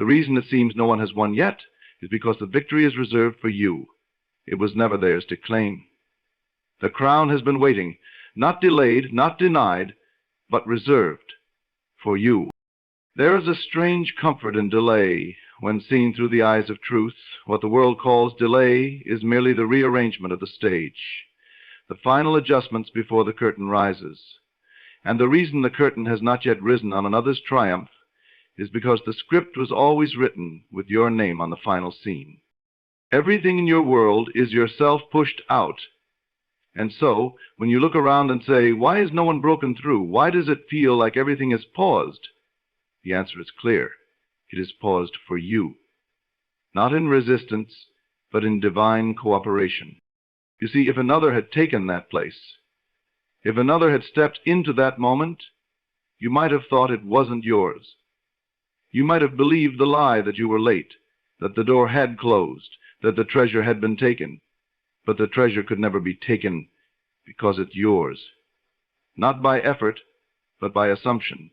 reason it seems no one has won yet is because the victory is reserved for you. It was never theirs to claim. The crown has been waiting, not delayed, not denied, but reserved for you. There is a strange comfort in delay when seen through the eyes of truth. What the world calls delay is merely the rearrangement of the stage, the final adjustments before the curtain rises. And the reason the curtain has not yet risen on another's triumph is because the script was always written with your name on the final scene. Everything in your world is yourself pushed out. And so, when you look around and say, why is no one broken through? Why does it feel like everything is paused? The answer is clear. It is paused for you. Not in resistance, but in divine cooperation. You see, if another had taken that place, if another had stepped into that moment, you might have thought it wasn't yours. You might have believed the lie that you were late, that the door had closed, that the treasure had been taken. But the treasure could never be taken because it's yours. Not by effort, but by assumption.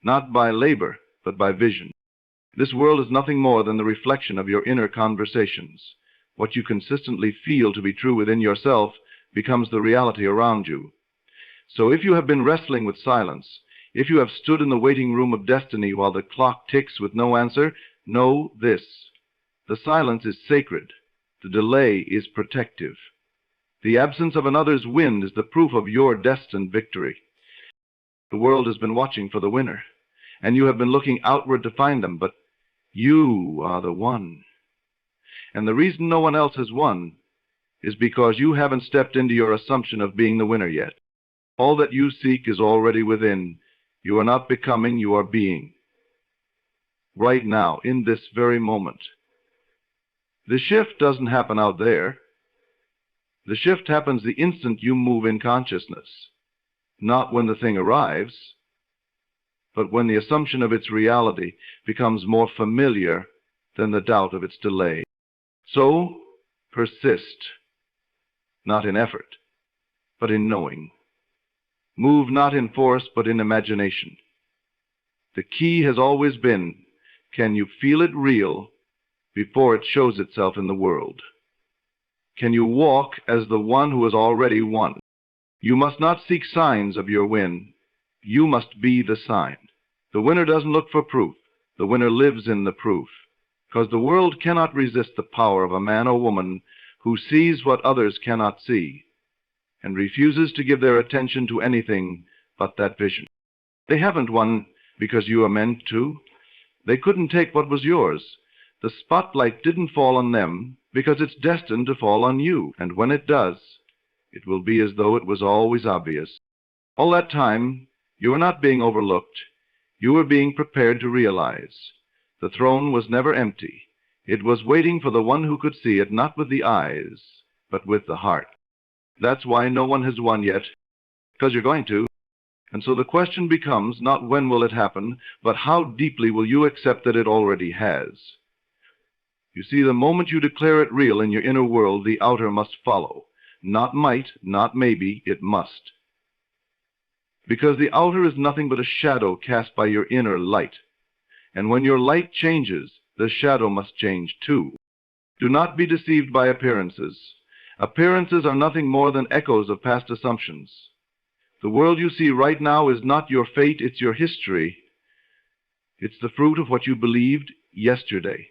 Not by labor, but by vision. This world is nothing more than the reflection of your inner conversations. What you consistently feel to be true within yourself becomes the reality around you. So if you have been wrestling with silence, if you have stood in the waiting room of destiny while the clock ticks with no answer, know this. The silence is sacred. The delay is protective. The absence of another's win is the proof of your destined victory. The world has been watching for the winner, and you have been looking outward to find them, but you are the one. And the reason no one else has won is because you haven't stepped into your assumption of being the winner yet. All that you seek is already within. You are not becoming, you are being. Right now, in this very moment. The shift doesn't happen out there. The shift happens the instant you move in consciousness, not when the thing arrives, but when the assumption of its reality becomes more familiar than the doubt of its delay. So, persist, not in effort, but in knowing. Move not in force, but in imagination. The key has always been, can you feel it real before it shows itself in the world? Can you walk as the one who has already won? You must not seek signs of your win. You must be the sign. The winner doesn't look for proof. The winner lives in the proof, because the world cannot resist the power of a man or woman who sees what others cannot see and refuses to give their attention to anything but that vision. They haven't won because you are meant to. They couldn't take what was yours. The spotlight didn't fall on them because it's destined to fall on you. And when it does, it will be as though it was always obvious. All that time, you were not being overlooked. You were being prepared to realize. The throne was never empty. It was waiting for the one who could see it, not with the eyes, but with the heart. That's why no one has won yet, because you're going to. And so the question becomes not when will it happen, but how deeply will you accept that it already has. You see, the moment you declare it real in your inner world, the outer must follow. Not might, not maybe, it must. Because the outer is nothing but a shadow cast by your inner light. And when your light changes, the shadow must change too. Do not be deceived by appearances. Appearances are nothing more than echoes of past assumptions. The world you see right now is not your fate, it's your history. It's the fruit of what you believed yesterday.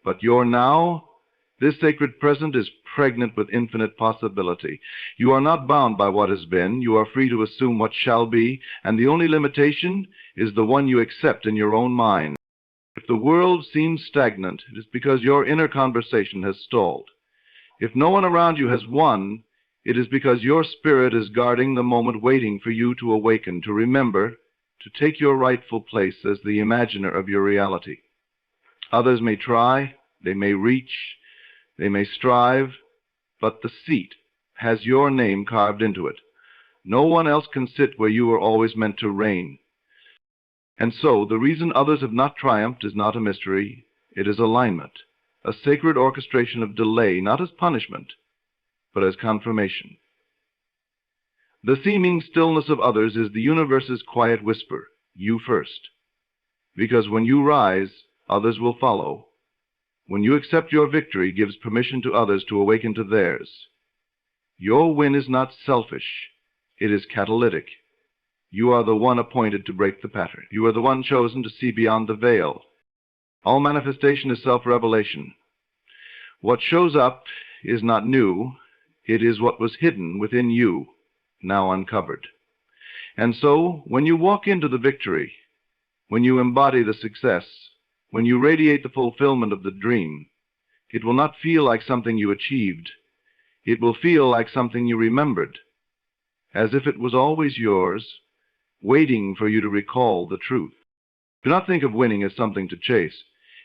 But your now, this sacred present, is pregnant with infinite possibility. You are not bound by what has been. You are free to assume what shall be, and the only limitation is the one you accept in your own mind. If the world seems stagnant, it is because your inner conversation has stalled. If no one around you has won, it is because your spirit is guarding the moment, waiting for you to awaken, to remember, to take your rightful place as the imaginer of your reality. Others may try, they may reach, they may strive, but the seat has your name carved into it. No one else can sit where you were always meant to reign. And so the reason others have not triumphed is not a mystery. It is alignment, a sacred orchestration of delay, not as punishment, but as confirmation. The seeming stillness of others is the universe's quiet whisper, you first. because when you rise, others will follow. When you accept your victory, gives permission to others to awaken to theirs. Your win is not selfish. It is catalytic. You are the one appointed to break the pattern. You are the one chosen to see beyond the veil. All manifestation is self-revelation. What shows up is not new. It is what was hidden within you, now uncovered. And so, when you walk into the victory, when you embody the success, when you radiate the fulfillment of the dream, it will not feel like something you achieved. It will feel like something you remembered, as if it was always yours, waiting for you to recall the truth. Do not think of winning as something to chase.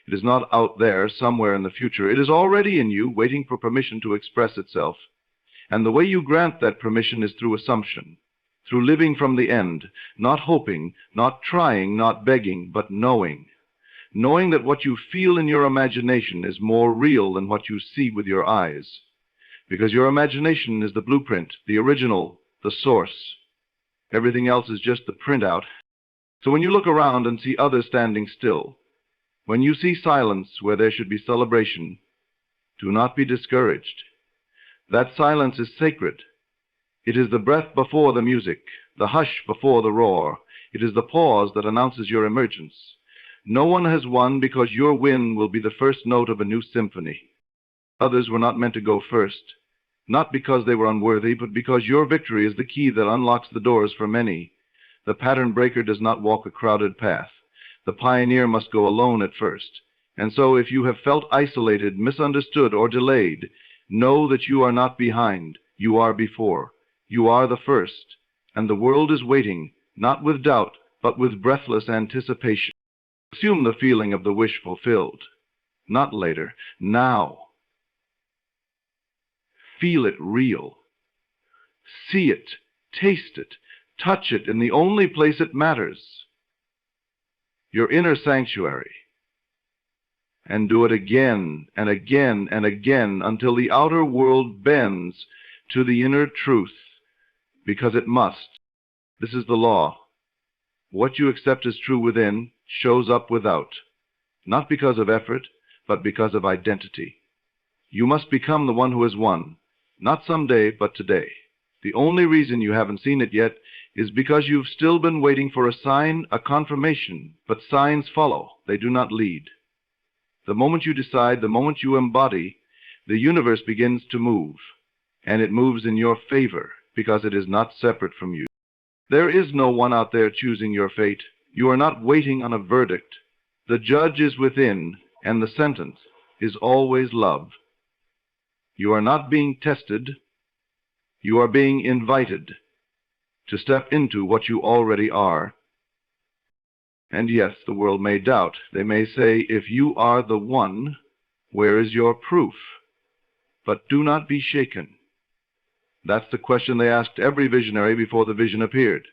It is not out there, somewhere in the future. It is already in you, waiting for permission to express itself. And the way you grant that permission is through assumption, through living from the end, not hoping, not trying, not begging, but knowing. Knowing that what you feel in your imagination is more real than what you see with your eyes. Because your imagination is the blueprint, the original, the source. Everything else is just the printout. So when you look around and see others standing still, when you see silence where there should be celebration, do not be discouraged. That silence is sacred. It is the breath before the music, the hush before the roar. It is the pause that announces your emergence. No one has won because your win will be the first note of a new symphony. Others were not meant to go first, not because they were unworthy, but because your victory is the key that unlocks the doors for many. The pattern breaker does not walk a crowded path. The pioneer must go alone at first. And so if you have felt isolated, misunderstood, or delayed, know that you are not behind. You are before. You are the first. And the world is waiting, not with doubt, but with breathless anticipation. Assume the feeling of the wish fulfilled. Not later, now. Feel it real. See it, taste it, touch it in the only place it matters, your inner sanctuary. And do it again and again and again until the outer world bends to the inner truth, because it must. This is the law. What you accept as true within shows up without, not because of effort, but because of identity. You must become the one who has won, not someday, but today. The only reason you haven't seen it yet is because you've still been waiting for a sign, a confirmation, but signs follow. They do not lead. The moment you decide, the moment you embody, the universe begins to move, and it moves in your favor because it is not separate from you. There is no one out there choosing your fate. You are not waiting on a verdict. The judge is within, and the sentence is always love. You are not being tested. You are being invited to step into what you already are. And yes, the world may doubt. They may say, if you are the one, where is your proof? But do not be shaken. That's the question they asked every visionary before the vision appeared.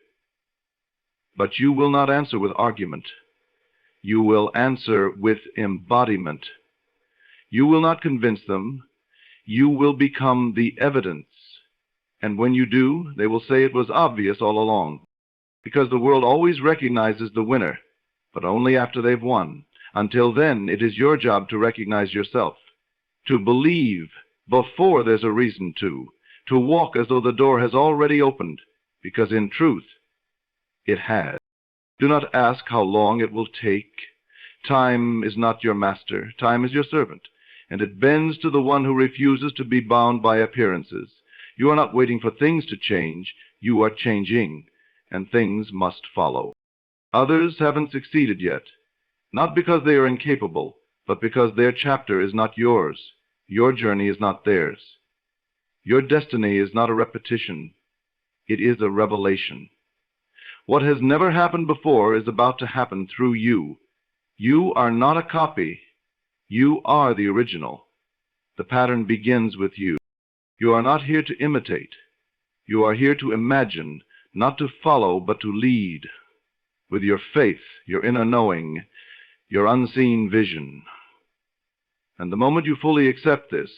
But you will not answer with argument. You will answer with embodiment. You will not convince them. You will become the evidence. And when you do, they will say it was obvious all along. Because the world always recognizes the winner, but only after they've won. Until then, it is your job to recognize yourself, to believe before there's a reason to walk as though the door has already opened, because in truth, it has. Do not ask how long it will take. Time is not your master. Time is your servant, and it bends to the one who refuses to be bound by appearances. You are not waiting for things to change. You are changing, and things must follow. Others haven't succeeded yet, not because they are incapable, but because their chapter is not yours. Your journey is not theirs. Your destiny is not a repetition. It is a revelation. What has never happened before is about to happen through you. You are not a copy. You are the original. The pattern begins with you. You are not here to imitate. You are here to imagine, not to follow, but to lead. With your faith, your inner knowing, your unseen vision. And the moment you fully accept this,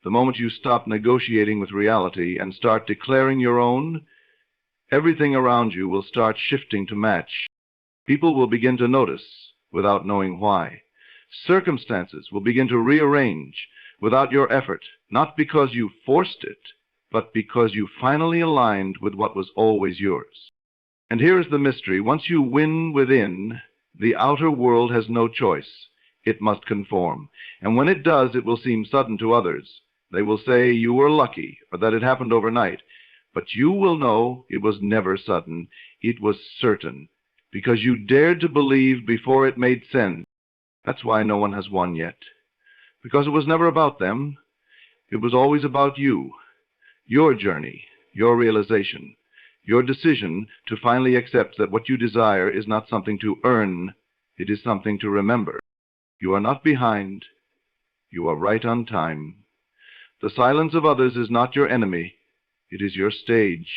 the moment you stop negotiating with reality and start declaring your own, everything around you will start shifting to match. People will begin to notice without knowing why. Circumstances will begin to rearrange without your effort, not because you forced it, but because you finally aligned with what was always yours. And here is the mystery. Once you win within, the outer world has no choice. It must conform. And when it does, it will seem sudden to others. They will say you were lucky, or that it happened overnight. But you will know it was never sudden. It was certain, because you dared to believe before it made sense. That's why no one has won yet. Because it was never about them. It was always about you, your journey, your realization, your decision to finally accept that what you desire is not something to earn, it is something to remember. You are not behind. You are right on time. The silence of others is not your enemy. It is your stage.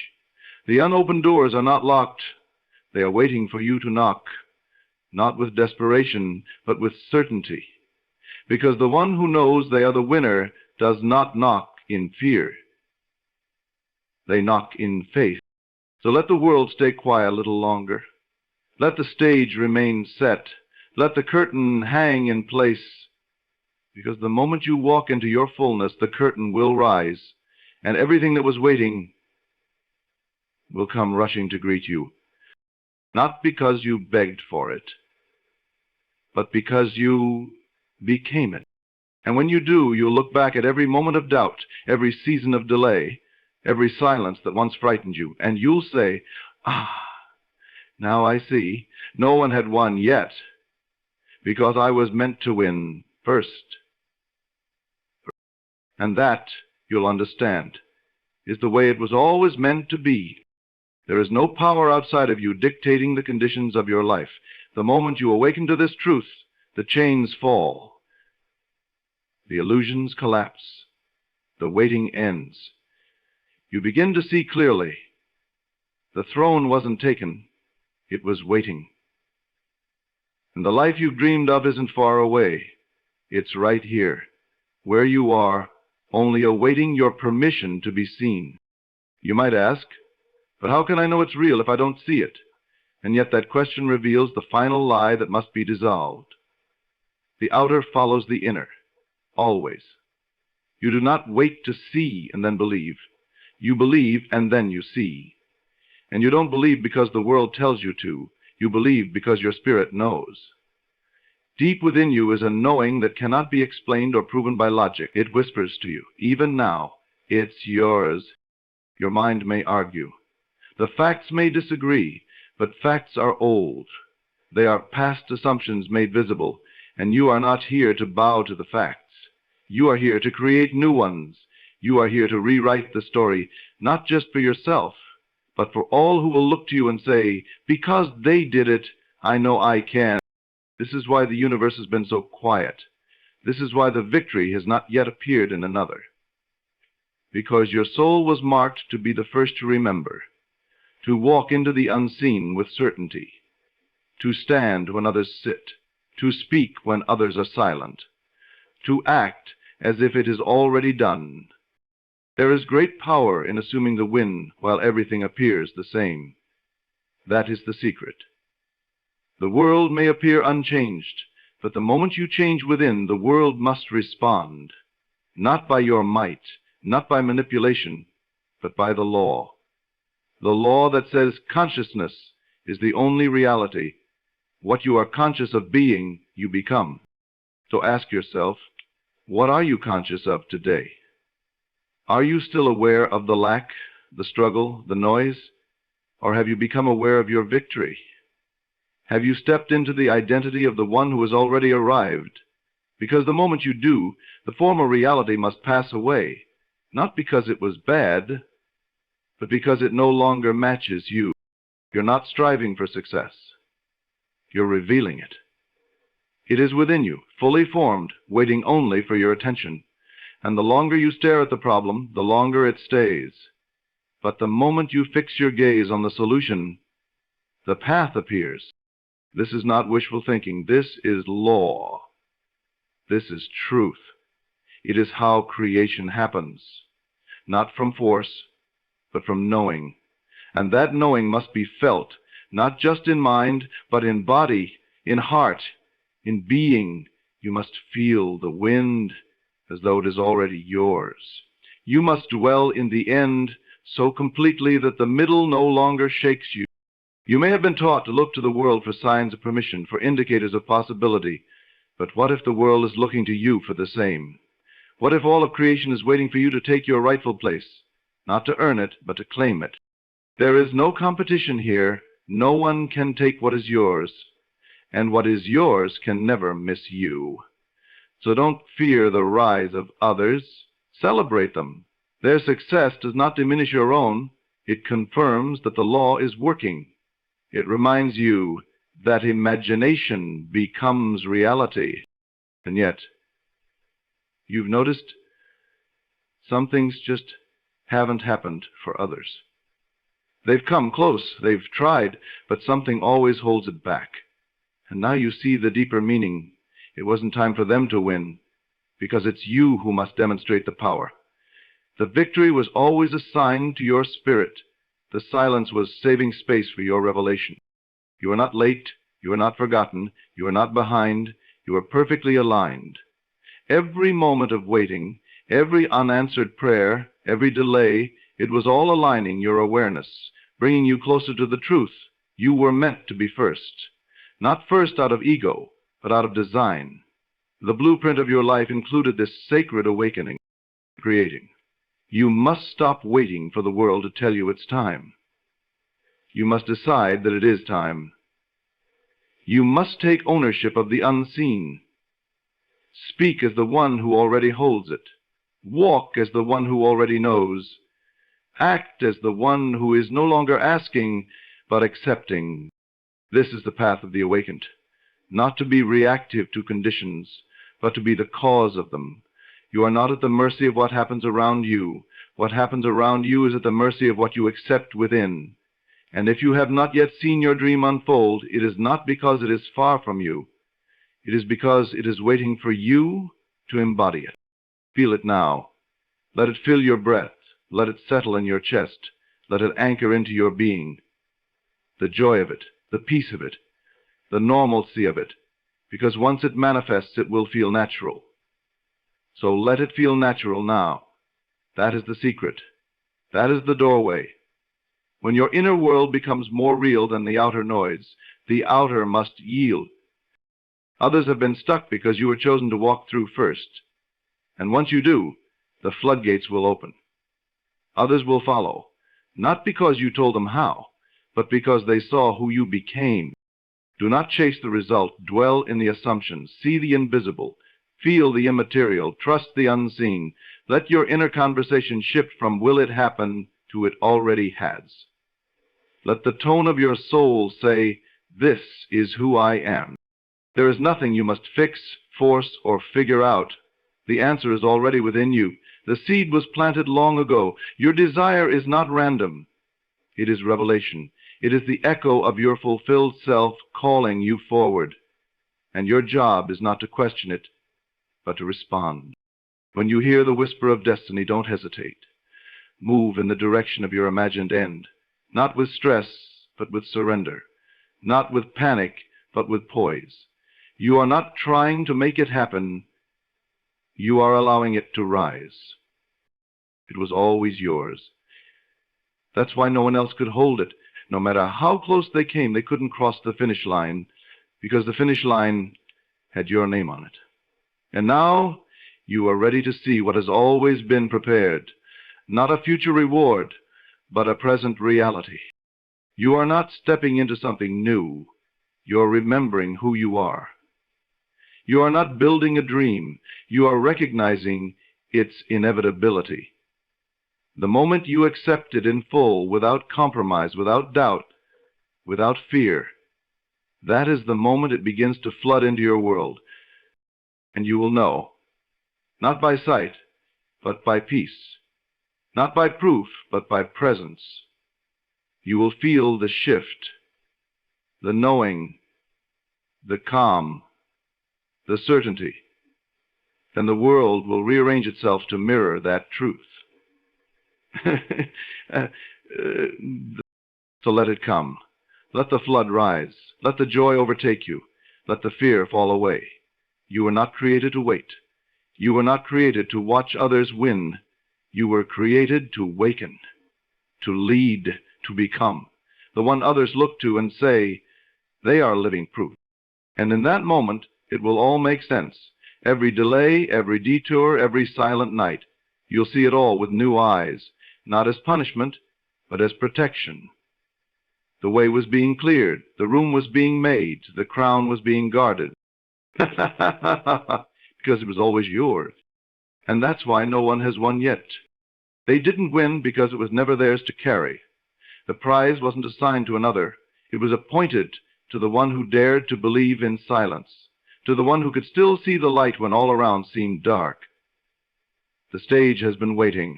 The unopened doors are not locked. They are waiting for you to knock, not with desperation, but with certainty. Because the one who knows they are the winner does not knock in fear. They knock in faith. So let the world stay quiet a little longer. Let the stage remain set. Let the curtain hang in place. Because the moment you walk into your fullness, the curtain will rise, and everything that was waiting will come rushing to greet you. Not because you begged for it, but because you became it. And when you do, you'll look back at every moment of doubt, every season of delay, every silence that once frightened you, and you'll say, now I see. No one had won yet, because I was meant to win first. And that, you'll understand, is the way it was always meant to be. There is no power outside of you dictating the conditions of your life. The moment you awaken to this truth, the chains fall. The illusions collapse. The waiting ends. You begin to see clearly. The throne wasn't taken. It was waiting. And the life you've dreamed of isn't far away. It's right here, where you are, only awaiting your permission to be seen. You might ask, but how can I know it's real if I don't see it? And yet that question reveals the final lie that must be dissolved. The outer follows the inner, always. You do not wait to see and then believe. You believe and then you see. And you don't believe because the world tells you to. You believe because your spirit knows. Deep within you is a knowing that cannot be explained or proven by logic. It whispers to you, even now, it's yours. Your mind may argue. The facts may disagree, but facts are old. They are past assumptions made visible, and you are not here to bow to the facts. You are here to create new ones. You are here to rewrite the story, not just for yourself, but for all who will look to you and say, because they did it, I know I can. This is why the universe has been so quiet. This is why the victory has not yet appeared in another. Because your soul was marked to be the first to remember, to walk into the unseen with certainty, to stand when others sit, to speak when others are silent, to act as if it is already done. There is great power in assuming the win while everything appears the same. That is the secret. The world may appear unchanged, but the moment you change within, the world must respond, not by your might, not by manipulation, but by the law. The law that says consciousness is the only reality. What you are conscious of being, you become. So ask yourself, what are you conscious of today? Are you still aware of the lack, the struggle, the noise? Or have you become aware of your victory? Have you stepped into the identity of the one who has already arrived? Because the moment you do, the former reality must pass away, not because it was bad, but because it no longer matches you. You're not striving for success. You're revealing it. It is within you, fully formed, waiting only for your attention. And the longer you stare at the problem, the longer it stays. But the moment you fix your gaze on the solution, the path appears. This is not wishful thinking. This is law. This is truth. It is how creation happens, not from force, but from knowing. And that knowing must be felt, not just in mind, but in body, in heart, in being. You must feel the wind as though it is already yours. You must dwell in the end so completely that the middle no longer shakes you. You may have been taught to look to the world for signs of permission, for indicators of possibility, but what if the world is looking to you for the same? What if all of creation is waiting for you to take your rightful place, not to earn it, but to claim it? There is no competition here. No one can take what is yours, and what is yours can never miss you. So don't fear the rise of others. Celebrate them. Their success does not diminish your own. It confirms that the law is working. It reminds you that imagination becomes reality. And yet, you've noticed some things just haven't happened for others. They've come close, they've tried, but something always holds it back. And now you see the deeper meaning. It wasn't time for them to win, because it's you who must demonstrate the power. The victory was always assigned to your spirit. The silence was saving space for your revelation. You are not late, you are not forgotten, you are not behind, you are perfectly aligned. Every moment of waiting, every unanswered prayer, every delay, it was all aligning your awareness, bringing you closer to the truth. You were meant to be first. Not first out of ego, but out of design. The blueprint of your life included this sacred awakening, creating. You must stop waiting for the world to tell you it's time. You must decide that it is time. You must take ownership of the unseen. Speak as the one who already holds it. Walk as the one who already knows. Act as the one who is no longer asking, but accepting. This is the path of the awakened. Not to be reactive to conditions, but to be the cause of them. You are not at the mercy of what happens around you. What happens around you is at the mercy of what you accept within. And if you have not yet seen your dream unfold, it is not because it is far from you. It is because it is waiting for you to embody it. Feel it now. Let it fill your breath. Let it settle in your chest. Let it anchor into your being. The joy of it, the peace of it, the normalcy of it, because once it manifests, it will feel natural. So let it feel natural now. That is the secret. That is the doorway. When your inner world becomes more real than the outer noise, the outer must yield. Others have been stuck because you were chosen to walk through first. And once you do, the floodgates will open. Others will follow, not because you told them how, but because they saw who you became. Do not chase the result. Dwell in the assumptions. See the invisible. Feel the immaterial. Trust the unseen. Let your inner conversation shift from will it happen to it already has. Let the tone of your soul say, this is who I am. There is nothing you must fix, force, or figure out. The answer is already within you. The seed was planted long ago. Your desire is not random. It is revelation. It is the echo of your fulfilled self calling you forward. And your job is not to question it, but to respond. When you hear the whisper of destiny, don't hesitate. Move in the direction of your imagined end, not with stress, but with surrender, not with panic, but with poise. You are not trying to make it happen. You are allowing it to rise. It was always yours. That's why no one else could hold it. No matter how close they came, they couldn't cross the finish line, because the finish line had your name on it. And now you are ready to see what has always been prepared. Not a future reward, but a present reality. You are not stepping into something new. You are remembering who you are. You are not building a dream. You are recognizing its inevitability. The moment you accept it in full, without compromise, without doubt, without fear, that is the moment it begins to flood into your world. And you will know, not by sight, but by peace. Not by proof, but by presence. You will feel the shift, the knowing, the calm, the certainty. Then the world will rearrange itself to mirror that truth. So let it come. Let the flood rise. Let the joy overtake you. Let the fear fall away. You were not created to wait. You were not created to watch others win. You were created to waken, to lead, to become, the one others look to and say, they are living proof. And in that moment, it will all make sense. Every delay, every detour, every silent night, you'll see it all with new eyes, not as punishment, but as protection. The way was being cleared, the room was being made, the crown was being guarded. Because it was always yours. And that's why no one has won yet. They didn't win because it was never theirs to carry. The prize wasn't assigned to another. It was appointed to the one who dared to believe in silence, to the one who could still see the light when all around seemed dark. The stage has been waiting.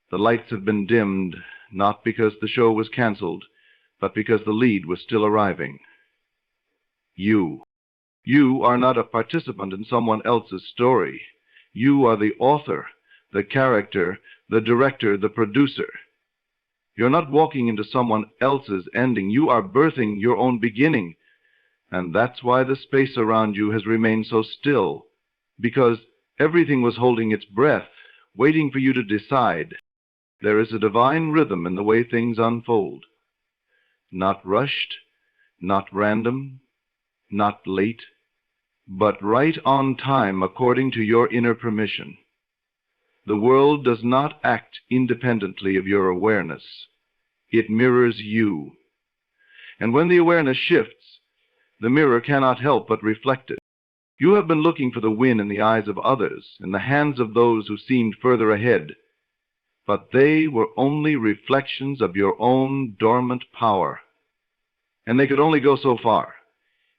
The lights have been dimmed, not because the show was canceled, but because the lead was still arriving. You are not a participant in someone else's story. You are the author, the character, the director, the producer. You're not walking into someone else's ending. You are birthing your own beginning. And that's why the space around you has remained so still, because everything was holding its breath, waiting for you to decide. There is a divine rhythm in the way things unfold. Not rushed, not random, not late, but right on time according to your inner permission. The world does not act independently of your awareness. It mirrors you. And when the awareness shifts, the mirror cannot help but reflect it. You have been looking for the win in the eyes of others, in the hands of those who seemed further ahead. But they were only reflections of your own dormant power. And they could only go so far,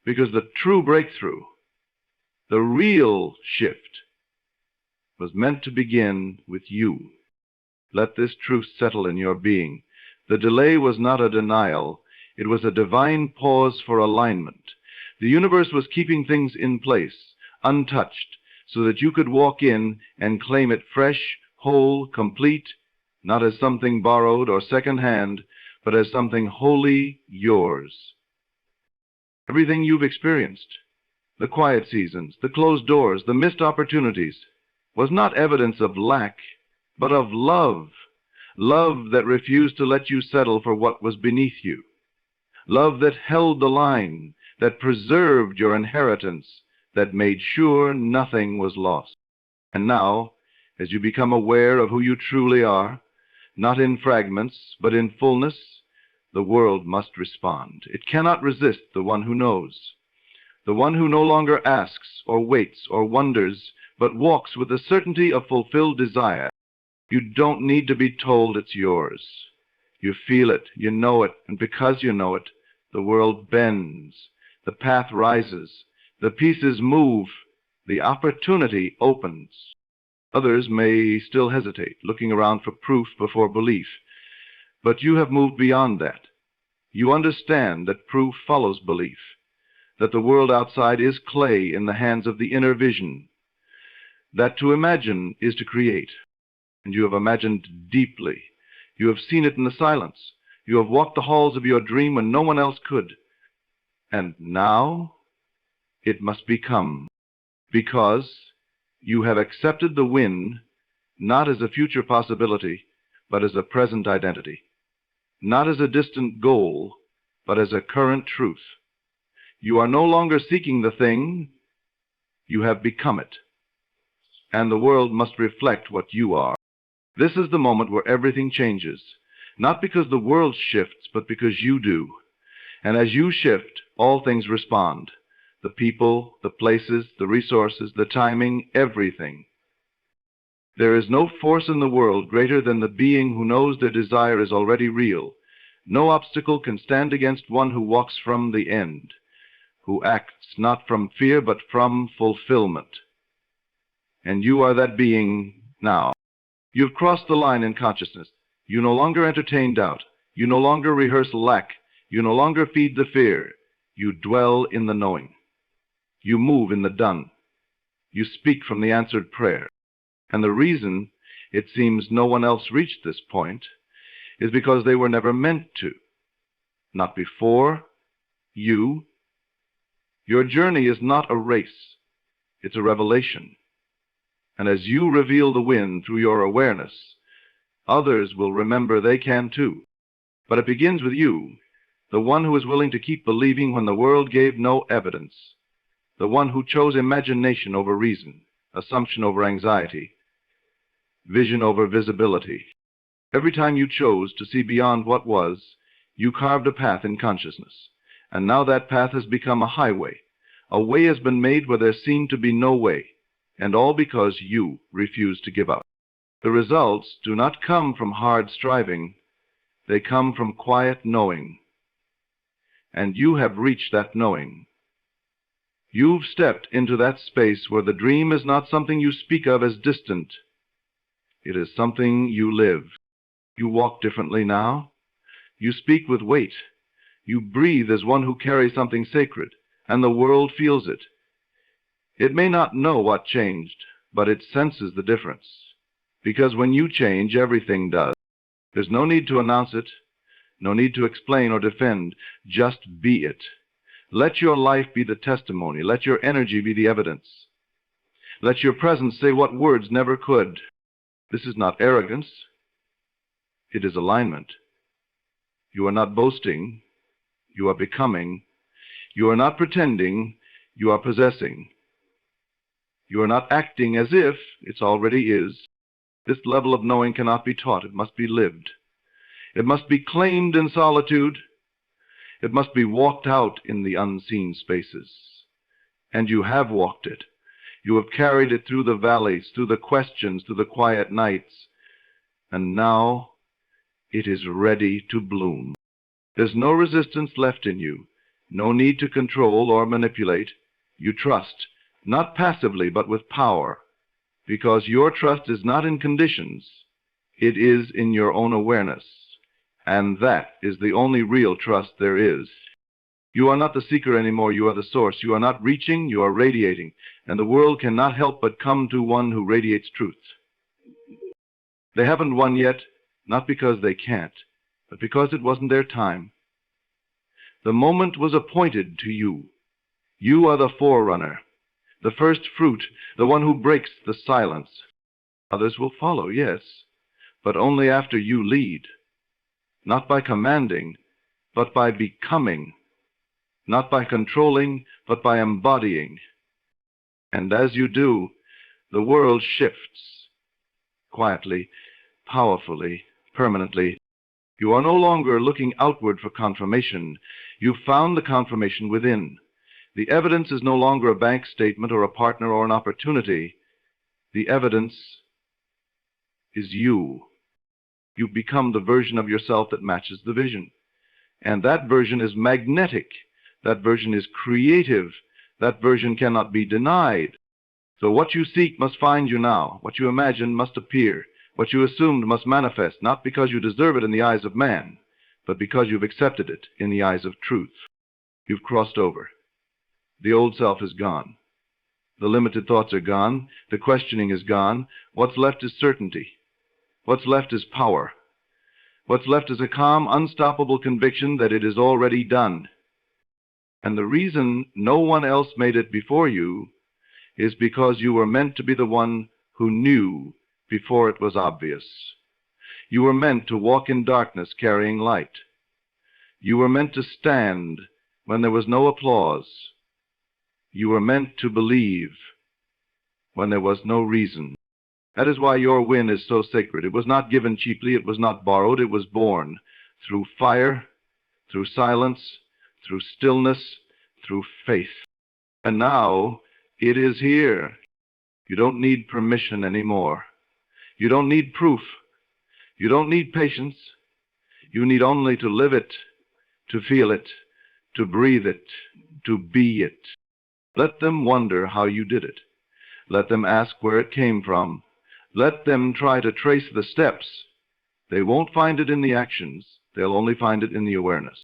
because the true breakthrough, the real shift, was meant to begin with you. Let this truth settle in your being. The delay was not a denial. It was a divine pause for alignment. The universe was keeping things in place, untouched, so that you could walk in and claim it fresh, whole, complete, not as something borrowed or second-hand, but as something wholly yours. Everything you've experienced, the quiet seasons, the closed doors, the missed opportunities, was not evidence of lack, but of love. Love that refused to let you settle for what was beneath you. Love that held the line, that preserved your inheritance, that made sure nothing was lost. And now, as you become aware of who you truly are, not in fragments, but in fullness, the world must respond. It cannot resist the one who knows, the one who no longer asks or waits or wonders, but walks with the certainty of fulfilled desire. You don't need to be told it's yours. You feel it, you know it, and because you know it, the world bends, the path rises, the pieces move, the opportunity opens. Others may still hesitate, looking around for proof before belief, but you have moved beyond that. You understand that proof follows belief, that the world outside is clay in the hands of the inner vision, that to imagine is to create. And you have imagined deeply. You have seen it in the silence. You have walked the halls of your dream when no one else could. And now it must become, because you have accepted the win not as a future possibility, but as a present identity, not as a distant goal, but as a current truth. You are no longer seeking the thing, you have become it. And the world must reflect what you are. This is the moment where everything changes, not because the world shifts, but because you do. And as you shift, all things respond. The people, the places, the resources, the timing, everything. There is no force in the world greater than the being who knows their desire is already real. No obstacle can stand against one who walks from the end, who acts not from fear, but from fulfillment. And you are that being now. You've crossed the line in consciousness. You no longer entertain doubt. You no longer rehearse lack. You no longer feed the fear. You dwell in the knowing. You move in the done. You speak from the answered prayer. And the reason it seems no one else reached this point is because they were never meant to. not before you. Your journey is not a race. It's a revelation. And as you reveal the win through your awareness, others will remember they can too. But it begins with you, the one who is willing to keep believing when the world gave no evidence, the one who chose imagination over reason, assumption over anxiety, vision over visibility. Every time you chose to see beyond what was, you carved a path in consciousness. And now that path has become a highway. A way has been made where there seemed to be no way, and all because you refused to give up. The results do not come from hard striving. They come from quiet knowing. And you have reached that knowing. You've stepped into that space where the dream is not something you speak of as distant. It is something you live. You walk differently now. You speak with weight. You breathe as one who carries something sacred, and the world feels it. It may not know what changed, but it senses the difference. Because when you change, everything does. There's no need to announce it, no need to explain or defend. Just be it. Let your life be the testimony. Let your energy be the evidence. Let your presence say what words never could. This is not arrogance. It is alignment. You are not boasting. You are becoming. You are not pretending. You are possessing. You are not acting as if it already is. This level of knowing cannot be taught. It must be lived. It must be claimed in solitude. It must be walked out in the unseen spaces. And you have walked it. You have carried it through the valleys, through the questions, through the quiet nights. And now it is ready to bloom. There's no resistance left in you, no need to control or manipulate. You trust, not passively, but with power, because your trust is not in conditions. It is in your own awareness, and that is the only real trust there is. You are not the seeker anymore. You are the source. You are not reaching. You are radiating, and the world cannot help but come to one who radiates truth. They haven't won yet, not because they can't, but because it wasn't their time. The moment was appointed to you. You are the forerunner, the first fruit, the one who breaks the silence. Others will follow, yes, but only after you lead. Not by commanding, but by becoming. Not by controlling, but by embodying. And as you do, the world shifts. Quietly, powerfully, permanently. You are no longer looking outward for confirmation. You've found the confirmation within. The evidence is no longer a bank statement or a partner or an opportunity. The evidence is you. You've become the version of yourself that matches the vision. And that version is magnetic. That version is creative. That version cannot be denied. So what you seek must find you now. What you imagine must appear. What you assumed must manifest, not because you deserve it in the eyes of man, but because you've accepted it in the eyes of truth. You've crossed over. The old self is gone. The limited thoughts are gone. The questioning is gone. What's left is certainty. What's left is power. What's left is a calm, unstoppable conviction that it is already done. And the reason no one else made it before you is because you were meant to be the one who knew before it was obvious. You were meant to walk in darkness carrying light. You were meant to stand when there was no applause. You were meant to believe when there was no reason. That is why your win is so sacred. It was not given cheaply. It was not borrowed. It was born through fire, through silence, through stillness, through faith. And now it is here. You don't need permission anymore. You don't need proof. You don't need patience. You need only to live it, to feel it, to breathe it, to be it. Let them wonder how you did it. Let them ask where it came from. Let them try to trace the steps. They won't find it in the actions. They'll only find it in the awareness.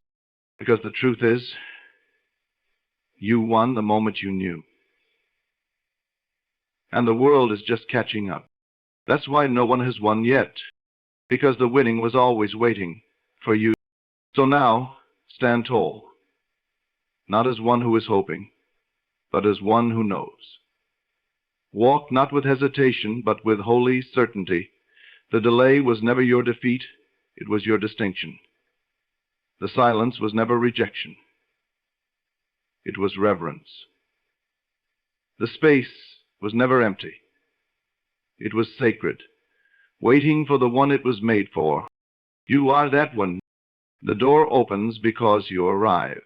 Because the truth is, you won the moment you knew. And the world is just catching up. That's why no one has won yet, because the winning was always waiting for you. So now, Stand tall, not as one who is hoping, but as one who knows. Walk not with hesitation, but with holy certainty. The delay was never your defeat, it was your distinction. The silence was never rejection, it was reverence. The space was never empty, it was sacred, waiting for the one it was made for. You are that one. The door opens because you arrive.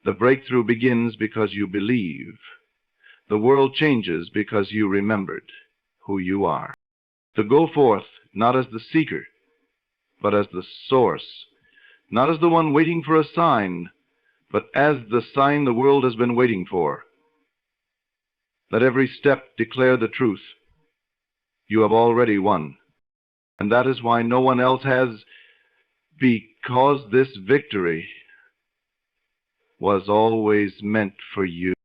The breakthrough begins because you believe. The world changes because you remembered who you are. To go forth not as the seeker, but as the source, not as the one waiting for a sign, but as the sign the world has been waiting for. Let every step declare the truth. You have already won, and that is why no one else has, because this victory was always meant for you.